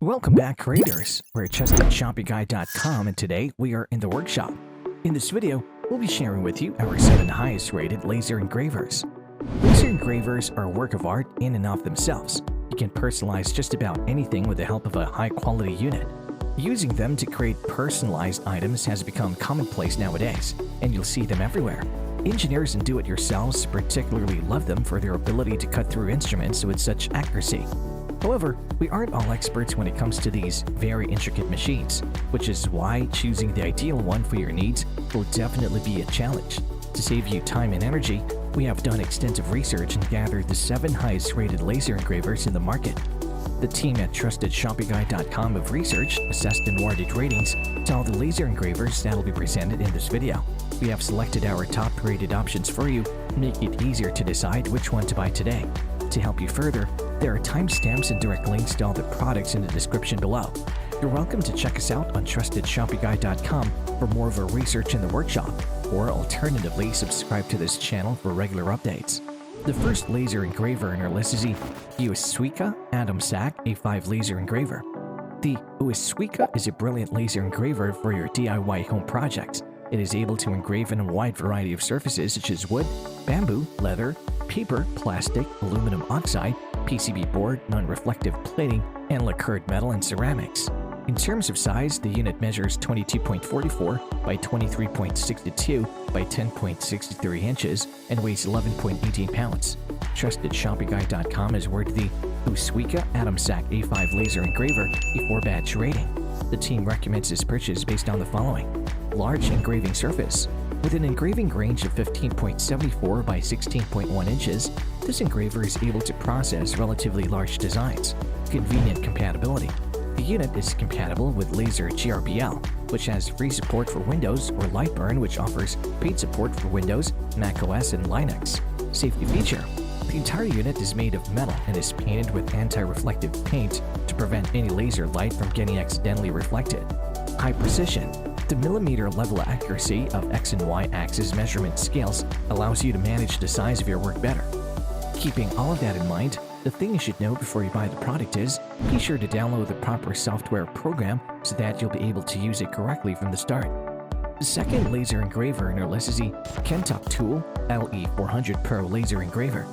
Welcome back, creators. We're at trustedshopguide.com, and today we are in the workshop. In this video, we'll be sharing with you our 7 highest rated laser engravers. Laser engravers are a work of art in and of themselves. You can personalize just about anything with the help of a high-quality unit. Using them to create personalized items has become commonplace nowadays, and you'll see them everywhere. Engineers and do-it-yourselves particularly love them for their ability to cut through instruments with such accuracy. However, we aren't all experts when it comes to these very intricate machines, which is why choosing the ideal one for your needs will definitely be a challenge. To save you time and energy, we have done extensive research and gathered the 7 highest rated laser engravers in the market. The team at TrustedShoppingGuide.com have researched, assessed, and awarded ratings to all the laser engravers that will be presented in this video. We have selected our top-rated options for you to make it easier to decide which one to buy today. To help you further, there are timestamps and direct links to all the products in the description below. You're welcome to check us out on TrustedShoppingGuide.com for more of our research in the workshop, or alternatively, subscribe to this channel for regular updates. The first laser engraver in our list is the UESUIKA Atomstack A5 laser engraver. The UESUIKA is a brilliant laser engraver for your DIY home projects. It is able to engrave on a wide variety of surfaces such as wood, bamboo, leather, paper, plastic, aluminum oxide, PCB board, non-reflective plating, and lacquered metal and ceramics. In terms of size, the unit measures 22.44 by 23.62 by 10.63 inches and weighs 11.18 pounds. TrustedShoppingGuide.com has awarded the UESUIKA Atomstack A5 laser engraver a 4-batch rating. The team recommends this purchase based on the following: large engraving surface. With an engraving range of 15.74 by 16.1 inches, this engraver is able to process relatively large designs. Convenient compatibility. The unit is compatible with Laser GRBL, which has free support for Windows, or Lightburn, which offers paid support for Windows, macOS, and Linux. Safety feature. The entire unit is made of metal and is painted with anti-reflective paint to prevent any laser light from getting accidentally reflected. High precision. The millimeter-level accuracy of X and Y axis measurement scales allows you to manage the size of your work better. Keeping all of that in mind, the thing you should know before you buy the product is, be sure to download the proper software program so that you'll be able to use it correctly from the start. The second laser engraver in our list is the KENTOKTOOL LE400 Pro laser engraver.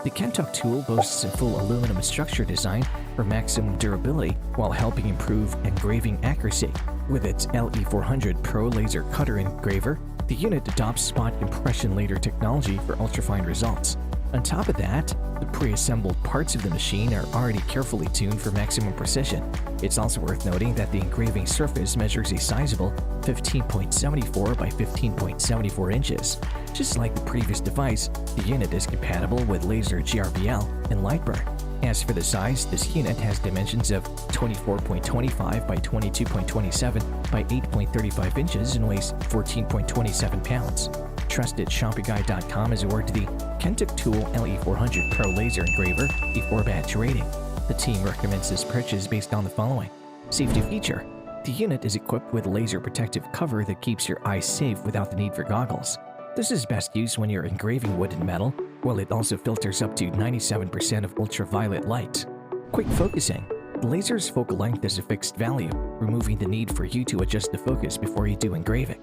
The KENTOKTOOL boasts a full aluminum structure design for maximum durability while helping improve engraving accuracy. With its LE400 Pro laser cutter engraver, the unit adopts spot compression laser technology for ultrafine results. On top of that, the pre-assembled parts of the machine are already carefully tuned for maximum precision. It's also worth noting that the engraving surface measures a sizable 15.74 by 15.74 inches. Just like the previous device, the unit is compatible with Laser GRBL and Lightburn. As for the size, this unit has dimensions of 24.25 by 22.27 by 8.35 inches and weighs 14.27 pounds. TrustedShoppingGuide.com has awarded the KENTOKTOOL LE400 Pro laser engraver a 4-batch rating. The team recommends this purchase based on the following: safety feature. The unit is equipped with a laser protective cover that keeps your eyes safe without the need for goggles. This is best used when you're engraving wood and metal, while it also filters up to 97% of ultraviolet light. Quick focusing. The laser's focal length is a fixed value, removing the need for you to adjust the focus before you do engraving.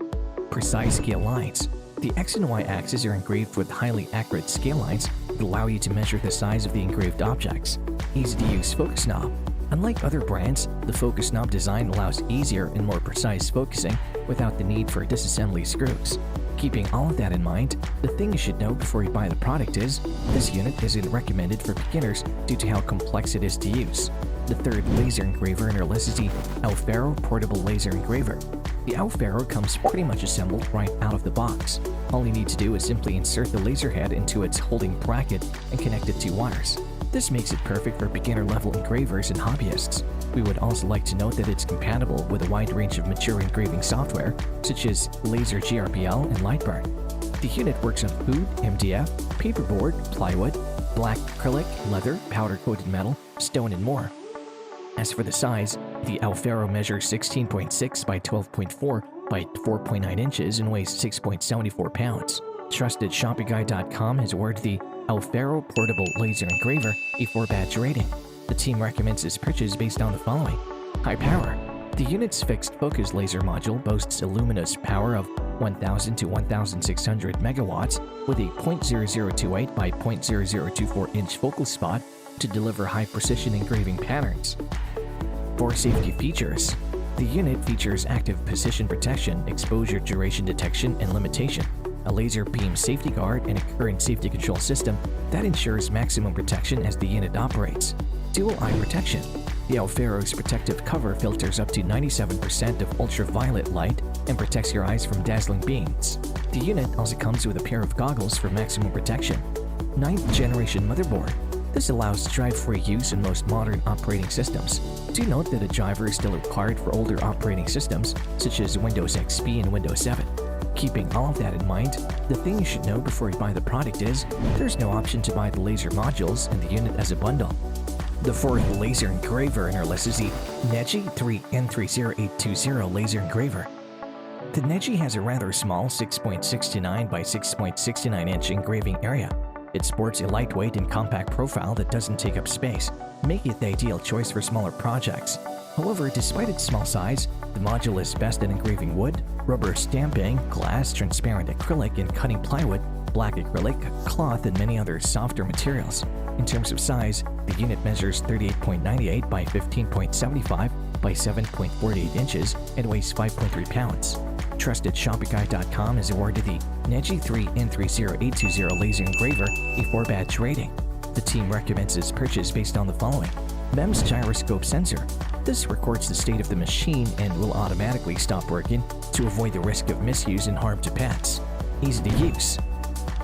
Precise scale lines. The X and Y axes are engraved with highly accurate scale lines that allow you to measure the size of the engraved objects. Easy-to-use focus knob. Unlike other brands, the focus knob design allows easier and more precise focusing without the need for disassembly screws. Keeping all of that in mind, the thing you should know before you buy the product is, this unit isn't recommended for beginners due to how complex it is to use. The third laser engraver in our list is the Aufero Portable Laser Engraver. The Aufero comes pretty much assembled right out of the box. All you need to do is simply insert the laser head into its holding bracket and connect it to wires. This makes it perfect for beginner-level engravers and hobbyists. We would also like to note that it's compatible with a wide range of mature engraving software, such as Laser GRBL and Lightburn. The unit works on food, MDF, paperboard, plywood, black acrylic, leather, powder-coated metal, stone, and more. As for the size, the Aufero measures 16.6 by 12.4 by 4.9 inches and weighs 6.74 pounds. TrustedShoppingGuide.com has awarded the Aufero Portable Laser Engraver a 4-batch rating. The team recommends this purchase based on the following: High power. The unit's fixed focus laser module boasts a luminous power of 1000 to 1600 megawatts with a 0.0028 by 0.0024 inch focal spot to deliver high-precision engraving patterns. For safety features, the unit features active position protection, exposure duration detection and limitation, a laser beam safety guard, and a current safety control system that ensures maximum protection as the unit operates. Dual eye protection. The Aufero's protective cover filters up to 97% of ultraviolet light and protects your eyes from dazzling beams. The unit also comes with a pair of goggles for maximum protection. 9th generation motherboard. This allows drive-free use in most modern operating systems. Do note that a driver is still required for older operating systems, such as Windows XP and Windows 7. Keeping all of that in mind, the thing you should know before you buy the product is there's no option to buy the laser modules and the unit as a bundle. The fourth laser engraver in our list is the NEJE 3N30820 laser engraver. The NEJE has a rather small 6.69 by 6.69 inch engraving area. It sports a lightweight and compact profile that doesn't take up space, making it the ideal choice for smaller projects. However, despite its small size, the module is best at engraving wood, rubber stamping, glass, transparent acrylic, and cutting plywood, black acrylic, cloth, and many other softer materials. In terms of size, the unit measures 38.98 by 15.75 by 7.48 inches and weighs 5.3 pounds. Trusted ShopifyGuide.com has awarded the NEJE 3N30820 laser engraver a 4-batch rating. The team recommends its purchase based on the following. MEMS gyroscope sensor. This records the state of the machine and will automatically stop working to avoid the risk of misuse and harm to pets. Easy to use.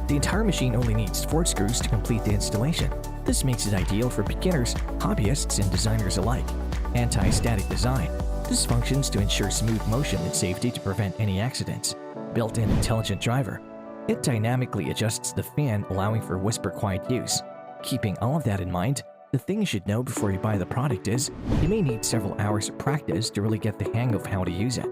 The entire machine only needs 4 screws to complete the installation. This makes it ideal for beginners, hobbyists, and designers alike. Anti-static design. This functions to ensure smooth motion and safety to prevent any accidents. Built-in intelligent driver. It dynamically adjusts the fan, allowing for whisper-quiet use. Keeping all of that in mind, the thing you should know before you buy the product is you may need several hours of practice to really get the hang of how to use it.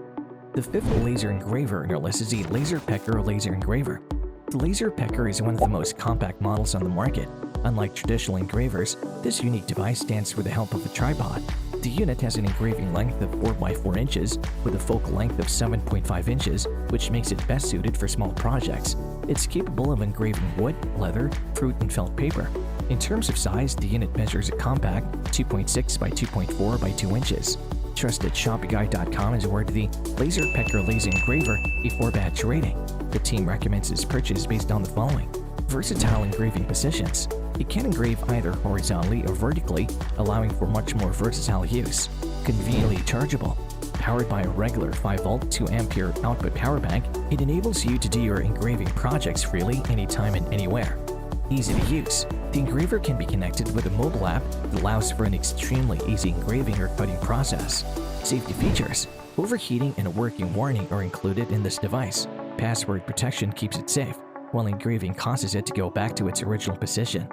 The fifth laser engraver in our list is the LaserPecker laser engraver. The LaserPecker is one of the most compact models on the market. Unlike traditional engravers, this unique device stands for the help of a tripod. The unit has an engraving length of 4 by 4 inches with a focal length of 7.5 inches, which makes it best suited for small projects. It's capable of engraving wood, leather, fruit, and felt paper. In terms of size, the unit measures a compact 2.6 by 2.4 by 2 inches. Trusted ShopifyGuide.com has awarded the LaserPecker laser engraver a 4-batch rating. The team recommends its purchase based on the following. Versatile engraving positions. It can engrave either horizontally or vertically, allowing for much more versatile use. Conveniently chargeable. Powered by a regular 5-volt 2-ampere output power bank, it enables you to do your engraving projects freely anytime and anywhere. Easy to use. The engraver can be connected with a mobile app that allows for an extremely easy engraving or cutting process. Safety features. Overheating and a working warning are included in this device. Password protection keeps it safe, while engraving causes it to go back to its original position.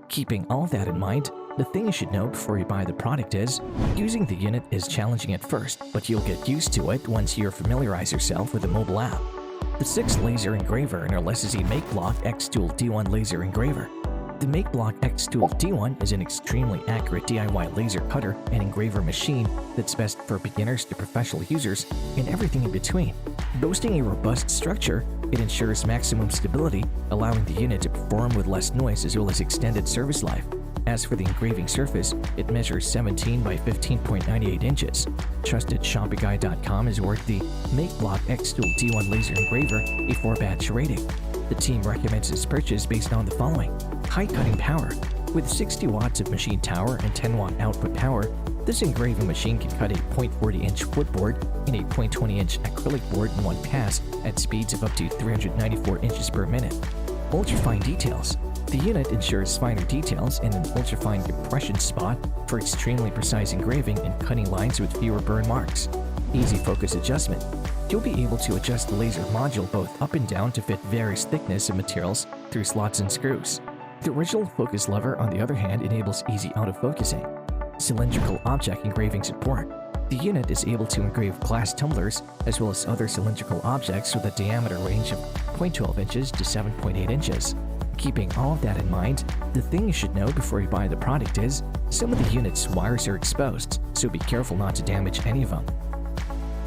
Keeping all of that in mind, the thing you should know before you buy the product is, using the unit is challenging at first, but you'll get used to it once you familiarize yourself with the mobile app. The sixth laser engraver in our list is the Makeblock xTool D1 Laser Engraver. The Makeblock xTool D1 is an extremely accurate DIY laser cutter and engraver machine that's best for beginners to professional users and everything in between. Boasting a robust structure, it ensures maximum stability, allowing the unit to perform with less noise as well as extended service life. As for the engraving surface, it measures 17 by 15.98 inches. Trusted ShopifyGuide.com has awarded the Makeblock xTool D1 Laser Engraver a 4-batch rating. The team recommends its purchase based on the following. High cutting power. With 60 watts of machine power and 10 watt output power, this engraving machine can cut a 0.40-inch wood board and a 0.20-inch acrylic board in one pass at speeds of up to 394 inches per minute. Ultrafine details. The unit ensures finer details and an ultrafine compression spot for extremely precise engraving and cutting lines with fewer burn marks. Easy focus adjustment. You'll be able to adjust the laser module both up and down to fit various thickness of materials through slots and screws. The original focus lever, on the other hand, enables easy autofocusing. Cylindrical object engraving support. The unit is able to engrave glass tumblers as well as other cylindrical objects with a diameter range of 0.12 inches to 7.8 inches. Keeping all of that in mind, the thing you should know before you buy the product is some of the unit's wires are exposed, so be careful not to damage any of them.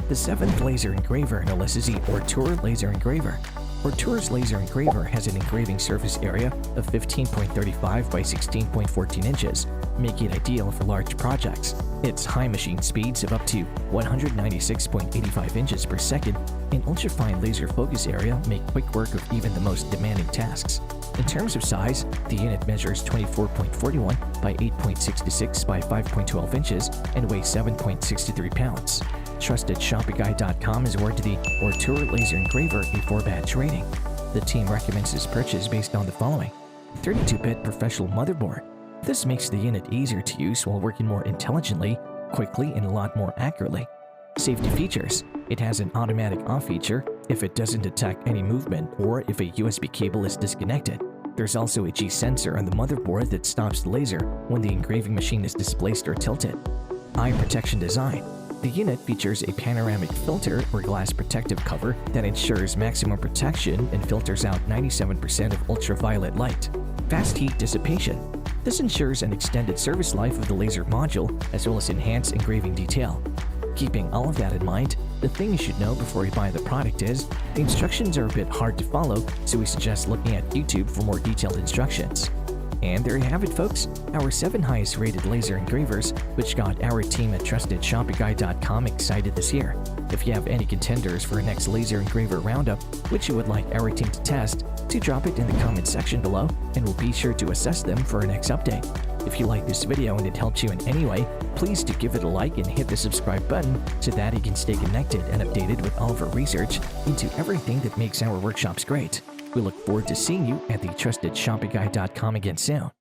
The 7th laser engraver in the list is the ORTUR laser engraver. ORTUR's laser engraver has an engraving surface area of 15.35 by 16.14 inches, making it ideal for large projects. Its high machine speeds of up to 196.85 inches per second and ultra-fine laser focus area make quick work of even the most demanding tasks. In terms of size, the unit measures 24.41 by 8.66 by 5.12 inches and weighs 7.63 pounds. TrustedShoppingGuide.com has awarded the ORTUR laser engraver a 4-batch rating. The team recommends this purchase based on the following: 32-bit professional motherboard. This makes the unit easier to use while working more intelligently, quickly, and a lot more accurately. Safety features: it has an automatic off feature if it doesn't detect any movement or if a USB cable is disconnected. There's also a G sensor on the motherboard that stops the laser when the engraving machine is displaced or tilted. Eye protection design: the unit features a panoramic filter or glass protective cover that ensures maximum protection and filters out 97% of ultraviolet light. Fast heat dissipation: this ensures an extended service life of the laser module as well as enhanced engraving detail. Keeping all of that in mind, the thing you should know before you buy the product is the instructions are a bit hard to follow, so we suggest looking at YouTube for more detailed instructions. And there you have it, folks, our 7 highest rated laser engravers, which got our team at TrustedShoppingGuide.com excited this year. If you have any contenders for our next laser engraver roundup, which you would like our team to test, do drop it in the comment section below, and we'll be sure to assess them for our next update. If you like this video and it helped you in any way, please do give it a like and hit the subscribe button so that you can stay connected and updated with all of our research into everything that makes our workshops great. We look forward to seeing you at the TrustedShoppingGuide.com again soon.